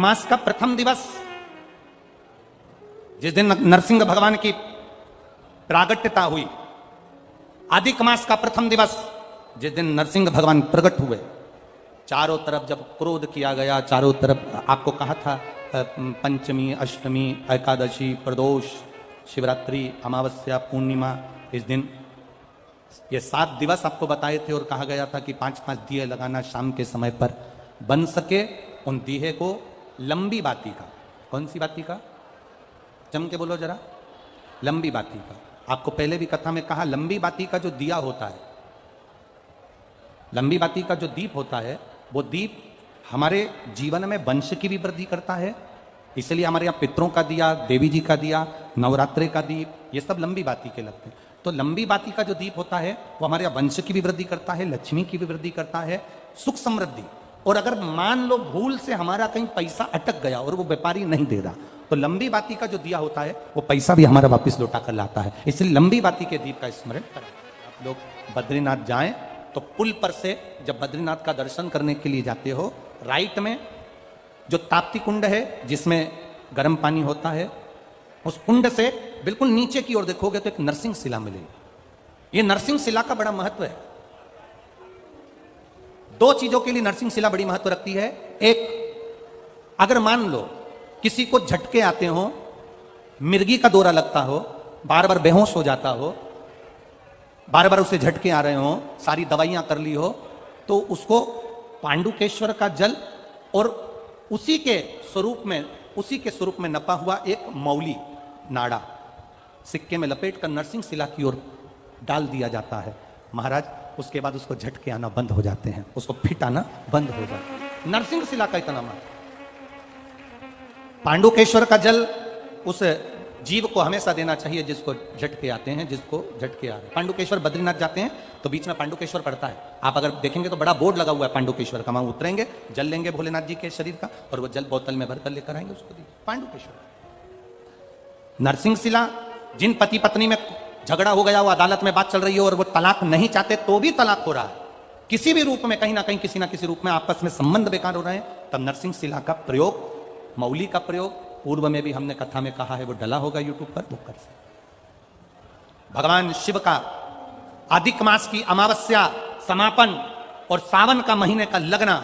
मास का प्रथम दिवस, जिस दिन नरसिंह भगवान की प्रागट्यता हुई, अधिक मास का प्रथम दिवस जिस दिन नरसिंह भगवान प्रकट हुए, चारों तरफ जब क्रोध किया गया, चारों तरफ आपको कहा था पंचमी, अष्टमी, एकादशी, प्रदोष, शिवरात्रि, अमावस्या, पूर्णिमा, इस दिन ये 7 दिवस आपको बताए थे और कहा गया था कि 5-5 दिए लगाना शाम के समय पर, बन सके उन दिए को लंबी बाती का। कौन सी बाती का? जम के बोलो जरा। लंबी बाती का। आपको पहले भी कथा में कहा, लंबी बाती का जो दिया होता है, लंबी बाती का जो दीप होता है, वो दीप हमारे जीवन में वंश की भी वृद्धि करता है। इसलिए हमारे यहाँ पितरों का दिया, देवी जी का दिया, नवरात्रे का दीप, ये सब लंबी बाती के लगते हैं। तो लंबी बाती का जो दीप होता है वो हमारे यहाँ वंश की भी वृद्धि करता है, लक्ष्मी की भी वृद्धि करता है, सुख समृद्धि। और अगर मान लो भूल से हमारा कहीं पैसा अटक गया और वो व्यापारी नहीं दे रहा, तो लंबी बाती का जो दिया होता है वो पैसा भी हमारा वापस लौटा कर लाता है। इसलिए लंबी बाती के दीप का स्मरण करें। आप लोग बद्रीनाथ जाएं तो पुल पर से जब बद्रीनाथ का दर्शन करने के लिए जाते हो, राइट में जो ताप्ती कुंड है जिसमें गर्म पानी होता है, उस कुंड से बिल्कुल नीचे की ओर देखोगे तो एक नरसिंह शिला मिलेगी। ये नरसिंह शिला का बड़ा महत्व है। 2 चीजों के लिए नरसिंह शिला बड़ी महत्व रखती है। एक, अगर मान लो किसी को झटके आते हो, मिर्गी का दौरा लगता हो, बार बार बेहोश हो जाता हो, बार बार उसे झटके आ रहे हो, सारी दवाइयां कर ली हो, तो उसको पांडुकेश्वर का जल और उसी के स्वरूप में नपा हुआ एक मौली नाड़ा सिक्के में लपेट कर नरसिंह शिला की ओर डाल दिया जाता है। महाराज उसके बाद उसको झटके आना बंद हो जाते हैं, उसको फिट आना बंद हो जाता है। नरसिंह शिला का इतना महत्व। पांडुकेश्वर का जल उस जीव को हमेशा देना चाहिए जिसको झटके आते हैं, जिसको झटके आ रहे हैं। पांडुकेश्वर बद्रीनाथ जाते हैं तो बीच में पांडुकेश्वर पड़ता है। आप अगर देखेंगे तो बड़ा बोर्ड लगा हुआ है पांडुकेश्वर का। वहां उतरेंगे, जल लेंगे भोलेनाथ जी के शरीर का और वो जल बोतल में भरकर लेकर आएंगे, उसको दिए पांडुकेश्वर। नरसिंह शिला, जिन पति पत्नी में झगड़ा हो गया, वो अदालत में बात चल रही है और वो तलाक नहीं चाहते तो भी तलाक हो रहा है, किसी भी रूप में, कहीं ना कहीं किसी ना किसी रूप में आपस में संबंध बेकार हो रहे हैं, तब नरसिंह शिला का प्रयोग, मौली का प्रयोग, पूर्व में भी हमने कथा में कहा है, वो डला होगा यूट्यूब पर, वो कर सकते। भगवान शिव का अधिक मास की अमावस्या समापन और सावन का महीने का लगना,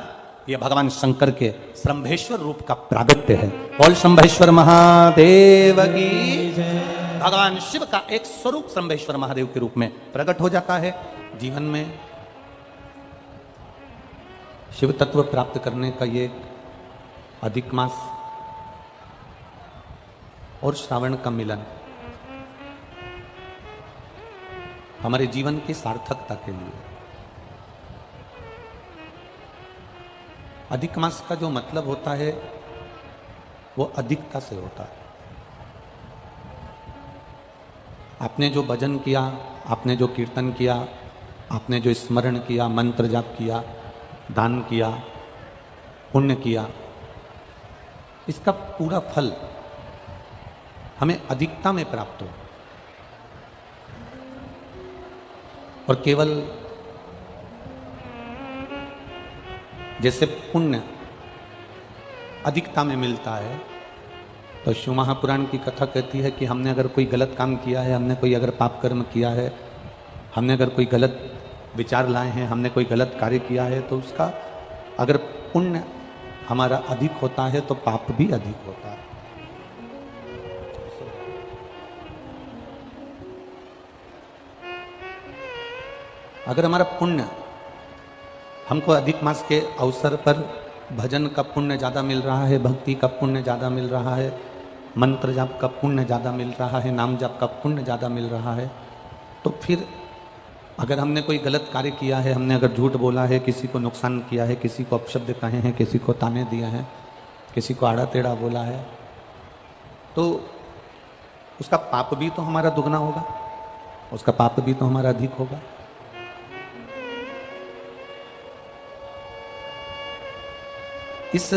यह भगवान शंकर के शंभेश्वर रूप का प्रागट्य है। बोल शंभेश्वर महादेव की जय। भगवान शिव का एक स्वरूप शंभेश्वर महादेव के रूप में प्रकट हो जाता है। जीवन में शिव तत्व प्राप्त करने का ये अधिक मास और श्रावण का मिलन हमारे जीवन की सार्थकता के लिए। अधिक मास का जो मतलब होता है वो अधिकता से होता है। आपने जो भजन किया, आपने जो कीर्तन किया, आपने जो स्मरण किया, मंत्र जाप किया, दान किया, पुण्य किया, इसका पूरा फल हमें अधिकता में प्राप्त हो। और केवल जैसे पुण्य अधिकता में मिलता है, तो शिव महापुराण की कथा कहती है कि हमने अगर कोई गलत काम किया है, हमने कोई अगर पाप कर्म किया है, हमने अगर कोई गलत विचार लाए हैं, हमने कोई गलत कार्य किया है, तो उसका अगर पुण्य हमारा अधिक होता है तो पाप भी अधिक होता है। अगर हमारा पुण्य, हमको अधिक मास के अवसर पर भजन का पुण्य ज़्यादा मिल रहा है, भक्ति का पुण्य ज़्यादा मिल रहा है, मंत्र जाप का पुण्य ज़्यादा मिल रहा है, नाम जाप का पुण्य ज़्यादा मिल रहा है, तो फिर अगर हमने कोई गलत कार्य किया है, हमने अगर झूठ बोला है, किसी को नुकसान किया है, किसी को अपशब्द कहे हैं, किसी को ताने दिए हैं, किसी को आड़ा टेढ़ा बोला है, तो उसका पाप भी तो हमारा दुगना होगा, उसका पाप भी तो हमारा अधिक होगा। इस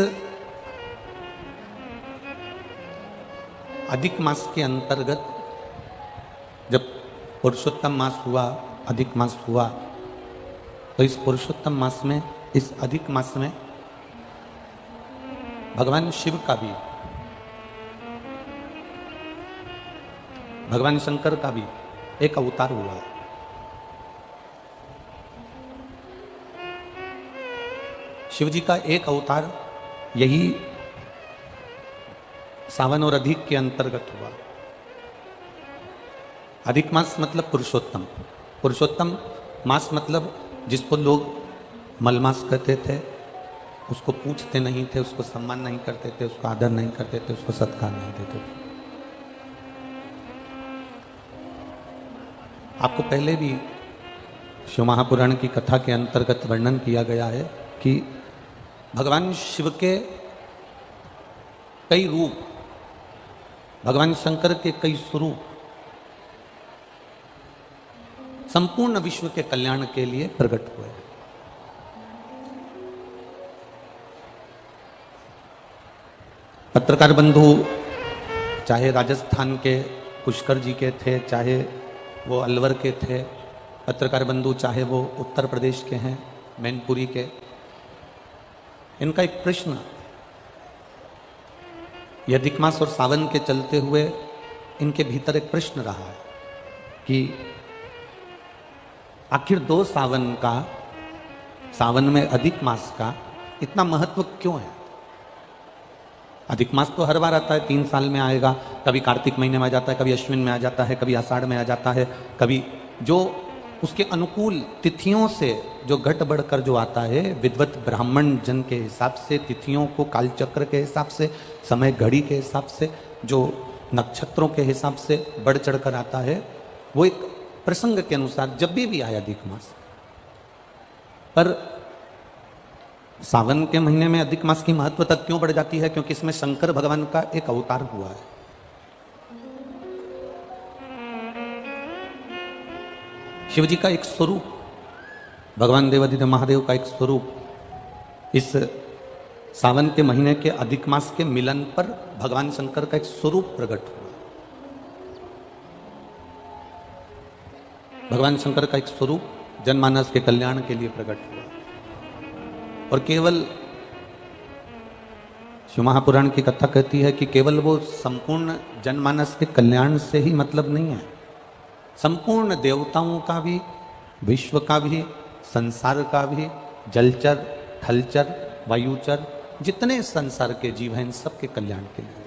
अधिक मास के अंतर्गत जब पुरुषोत्तम मास हुआ, अधिक मास हुआ, तो इस पुरुषोत्तम मास में, इस अधिक मास में भगवान शिव का भी, भगवान शंकर का भी एक अवतार हुआ है। शिव जी का एक अवतार यही सावन और अधिक के अंतर्गत हुआ। अधिक मास मतलब पुरुषोत्तम, पुरुषोत्तम मास मतलब जिसको लोग मलमास कहते थे, उसको पूछते नहीं थे, उसको सम्मान नहीं करते थे, उसको आदर नहीं करते थे, उसको सत्कार नहीं देते थे। आपको पहले भी शिव महापुराण की कथा के अंतर्गत वर्णन किया गया है कि भगवान शिव के कई रूप, भगवान शंकर के कई स्वरूप संपूर्ण विश्व के कल्याण के लिए प्रकट हुए। पत्रकार बंधु चाहे राजस्थान के पुष्कर जी के थे, चाहे वो अलवर के थे, पत्रकार बंधु चाहे वो उत्तर प्रदेश के हैं, मैनपुरी के, इनका एक प्रश्न यह अधिक मास और सावन के चलते हुए इनके भीतर एक प्रश्न रहा है कि आखिर दो सावन का, सावन में अधिक मास का इतना महत्व क्यों है? अधिक मास तो हर बार आता है, 3 साल में आएगा, कभी कार्तिक महीने में आ जाता है, कभी अश्विन में आ जाता है, कभी आषाढ़ में आ जाता है, कभी जो उसके अनुकूल तिथियों से जो घट बढ़कर जो आता है, विद्वत ब्राह्मण जन के हिसाब से, तिथियों को कालचक्र के हिसाब से, समय घड़ी के हिसाब से, जो नक्षत्रों के हिसाब से बढ़ चढ़कर आता है, वो एक प्रसंग के अनुसार जब भी आया अधिक मास। पर सावन के महीने में अधिक मास की महत्वता क्यों बढ़ जाती है? क्योंकि इसमें शंकर भगवान का एक अवतार हुआ है। शिव जी का एक स्वरूप, भगवान देवाधिदेव महादेव का एक स्वरूप इस सावन के महीने के अधिक मास के मिलन पर भगवान शंकर का एक स्वरूप प्रकट हुआ। भगवान शंकर का एक स्वरूप जनमानस के कल्याण के लिए प्रकट हुआ। और केवल शिव महापुराण की कथा कहती है कि केवल वो संपूर्ण जनमानस के कल्याण से ही मतलब नहीं है, संपूर्ण देवताओं का भी, विश्व का भी, संसार का भी, जलचर, थलचर, वायुचर, जितने संसार के जीव हैं, इन सबके कल्याण के लिए।